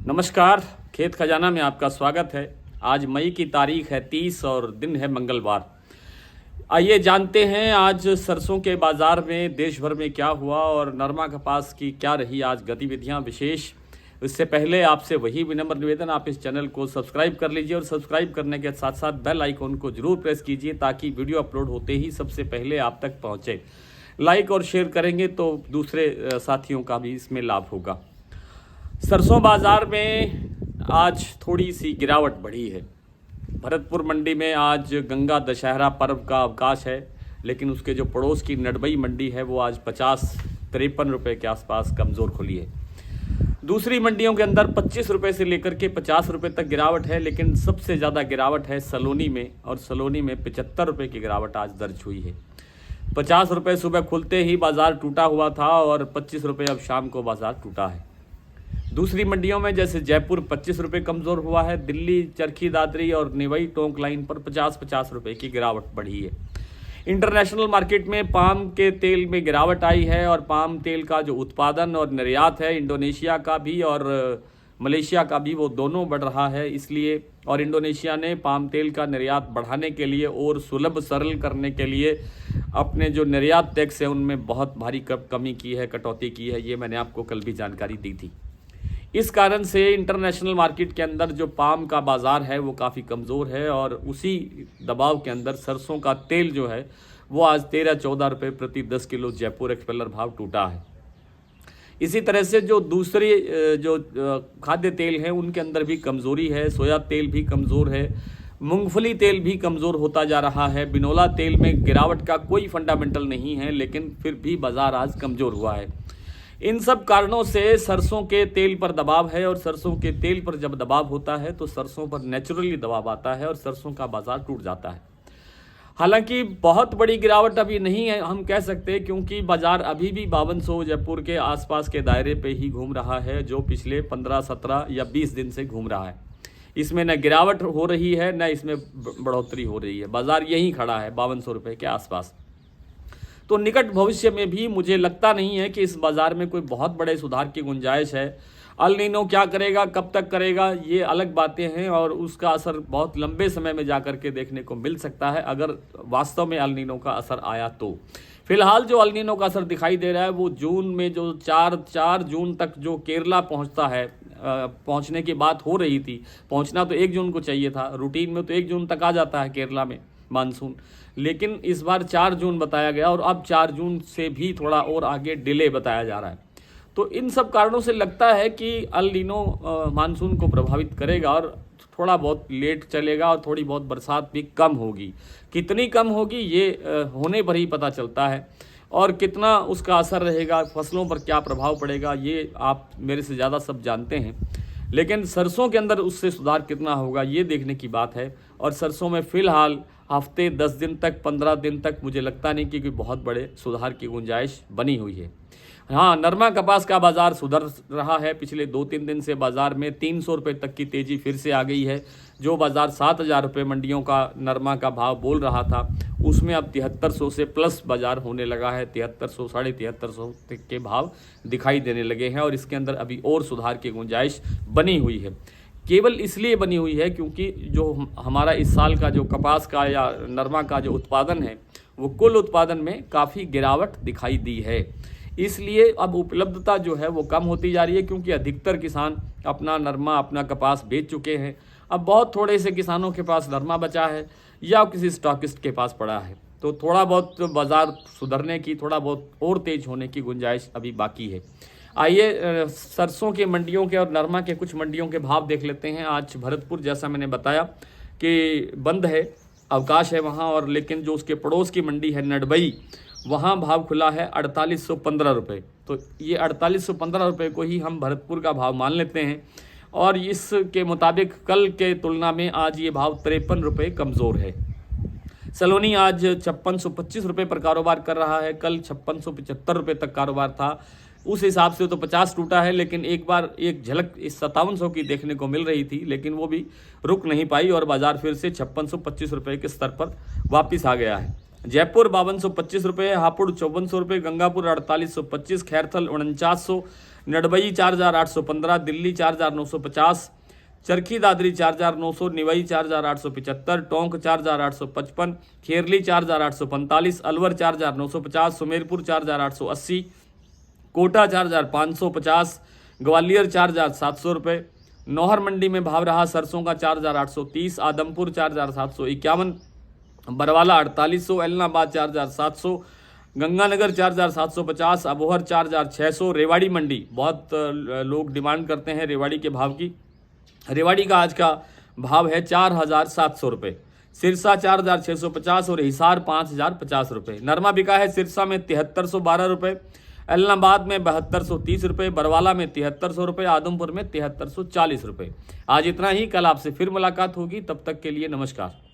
नमस्कार, खेत खजाना में आपका स्वागत है। आज मई की तारीख है 30 और दिन है मंगलवार। आइए जानते हैं आज सरसों के बाज़ार में देश भर में क्या हुआ और नरमा कपास की क्या रही आज गतिविधियां विशेष। इससे पहले आपसे वही विनम्र निवेदन, आप इस चैनल को सब्सक्राइब कर लीजिए और सब्सक्राइब करने के साथ साथ बेल आइकॉन को जरूर प्रेस कीजिए ताकि वीडियो अपलोड होते ही सबसे पहले आप तक पहुँचे। लाइक और शेयर करेंगे तो दूसरे साथियों का भी इसमें लाभ होगा। सरसों बाजार में आज थोड़ी सी गिरावट बढ़ी है। भरतपुर मंडी में आज गंगा दशहरा पर्व का अवकाश है, लेकिन उसके जो पड़ोस की नडबई मंडी है वो आज 50-53 रुपये के आसपास कमज़ोर खुली है। दूसरी मंडियों के अंदर 25 रुपये से लेकर के 50 रुपये तक गिरावट है, लेकिन सबसे ज़्यादा गिरावट है सलोनी में, और सलोनी में 75 रुपये की गिरावट आज दर्ज हुई है। 50 रुपये सुबह खुलते ही बाज़ार टूटा हुआ था और 25 रुपये अब शाम को बाज़ार टूटा है। दूसरी मंडियों में जैसे जयपुर 25 रुपये कमज़ोर हुआ है, दिल्ली, चरखी दादरी और निवई टोंक लाइन पर 50-50 रुपये की गिरावट बढ़ी है। इंटरनेशनल मार्केट में पाम के तेल में गिरावट आई है और पाम तेल का जो उत्पादन और निर्यात है इंडोनेशिया का भी और मलेशिया का भी, वो दोनों बढ़ रहा है। इसलिए और इंडोनेशिया ने पाम तेल का निर्यात बढ़ाने के लिए और सुलभ सरल करने के लिए अपने जो निर्यात टैक्स है उनमें बहुत भारी कमी की है, कटौती की है। ये मैंने आपको कल भी जानकारी दी थी। इस कारण से इंटरनेशनल मार्केट के अंदर जो पाम का बाज़ार है वो काफ़ी कमज़ोर है और उसी दबाव के अंदर सरसों का तेल जो है वो आज 13-14 रुपये प्रति 10 किलो जयपुर एक्सपेलर भाव टूटा है। इसी तरह से जो दूसरी जो खाद्य तेल हैं उनके अंदर भी कमज़ोरी है। सोया तेल भी कमज़ोर है, मूंगफली तेल भी कमज़ोर होता जा रहा है। बिनोला तेल में गिरावट का कोई फंडामेंटल नहीं है, लेकिन फिर भी बाज़ार आज कमज़ोर हुआ है। इन सब कारणों से सरसों के तेल पर दबाव है और सरसों के तेल पर जब दबाव होता है तो सरसों पर नेचुरली दबाव आता है और सरसों का बाज़ार टूट जाता है। हालांकि बहुत बड़ी गिरावट अभी नहीं है हम कह सकते, क्योंकि बाज़ार अभी भी 5200 जयपुर के आसपास के दायरे पे ही घूम रहा है, जो पिछले 15, 17 या 20 दिन से घूम रहा है। इसमें न गिरावट हो रही है न इसमें बढ़ोतरी हो रही है। बाज़ार यहीं खड़ा है 5200 रुपये के आसपास। तो निकट भविष्य में भी मुझे लगता नहीं है कि इस बाज़ार में कोई बहुत बड़े सुधार की गुंजाइश है। अल नीनो क्या करेगा, कब तक करेगा, ये अलग बातें हैं और उसका असर बहुत लंबे समय में जा कर के देखने को मिल सकता है अगर वास्तव में अल नीनो का असर आया तो। फिलहाल जो अल नीनो का असर दिखाई दे रहा है वो जून में जो 4 जून तक जो केरला पहुंचता है, पहुंचने की बात हो रही थी, पहुंचना तो 1 जून को चाहिए था। रूटीन में तो 1 जून तक आ जाता है केरला में मानसून, लेकिन इस बार 4 जून बताया गया और अब 4 जून से भी थोड़ा और आगे डिले बताया जा रहा है। तो इन सब कारणों से लगता है कि अल नीनो मानसून को प्रभावित करेगा और थोड़ा बहुत लेट चलेगा और थोड़ी बहुत बरसात भी कम होगी। कितनी कम होगी ये होने पर ही पता चलता है, और कितना उसका असर रहेगा, फसलों पर क्या प्रभाव पड़ेगा, ये आप मेरे से ज़्यादा सब जानते हैं। लेकिन सरसों के अंदर उससे सुधार कितना होगा ये देखने की बात है। और सरसों में फ़िलहाल हफ्ते 10 दिन तक 15 दिन तक मुझे लगता नहीं कि कोई बहुत बड़े सुधार की गुंजाइश बनी हुई है। हाँ, नरमा कपास का बाज़ार सुधर रहा है। पिछले 2-3 दिन से बाज़ार में 300 रुपये तक की तेज़ी फिर से आ गई है। जो बाज़ार 7000 रुपये मंडियों का नरमा का भाव बोल रहा था उसमें अब 7300 से प्लस बाज़ार होने लगा है। 7300, 7350 तक के भाव दिखाई देने लगे हैं और इसके अंदर अभी और सुधार की गुंजाइश बनी हुई है। केवल इसलिए बनी हुई है क्योंकि जो हमारा इस साल का जो कपास का या नरमा का जो उत्पादन है वो कुल उत्पादन में काफ़ी गिरावट दिखाई दी है। इसलिए अब उपलब्धता जो है वो कम होती जा रही है, क्योंकि अधिकतर किसान अपना नरमा, अपना कपास बेच चुके हैं। अब बहुत थोड़े से किसानों के पास नरमा बचा है या किसी स्टॉकिस्ट के पास पड़ा है। तो थोड़ा बहुत बाज़ार सुधरने की, थोड़ा बहुत और तेज़ होने की गुंजाइश अभी बाकी है। आइए सरसों के मंडियों के और नरमा के कुछ मंडियों के भाव देख लेते हैं। आज भरतपुर, जैसा मैंने बताया कि बंद है, अवकाश है वहाँ, और लेकिन जो उसके पड़ोस की मंडी है नडबई, वहाँ भाव खुला है 4815 रुपये। तो ये 4815 रुपये को ही हम भरतपुर का भाव मान लेते हैं और इसके मुताबिक कल के तुलना में आज ये भाव 53 रुपये कमज़ोर है। सलोनी आज 5625 रुपये पर कारोबार कर रहा है, कल 5675 रुपये तक कारोबार था। उस हिसाब से तो 50 टूटा है, लेकिन एक बार एक झलक इस 5700 की देखने को मिल रही थी, लेकिन वो भी रुक नहीं पाई और बाज़ार फिर से 5625 रुपये के स्तर पर वापस आ गया है। जयपुर 5225 रुपये, हापुड़ 5400 रुपये, गंगापुर 4825, खैरथल 4900, नडबई 4,815, दिल्ली 4,950, चरखी दादरी 4,900, निवई 4,875, टोंक 4,855, खेरली 4,845, अलवर 4,950, सुमेरपुर 4,880, कोटा 4,550, ग्वालियर 4,700 रुपये। नौहर मंडी में भाव रहा सरसों का 4,830, आदमपुर 4,751, बरवाला 4,800, एलनाबाद 4,700, गंगानगर 4,750, अबोहर 4,600। रेवाड़ी मंडी बहुत लोग डिमांड करते हैं रेवाड़ी के भाव की। रेवाड़ी का आज का भाव है 4,700 रुपये, सिरसा 4,650 और हिसार 5,050 रुपये। नरमा बिका है सिरसा में 7,312 रुपये, एलनाबाद में 7,230 रुपये, बरवाला में 7,300 रुपये, आदमपुर में 7,340 रुपये। आज इतना ही, कल आपसे फिर मुलाकात होगी, तब तक के लिए नमस्कार।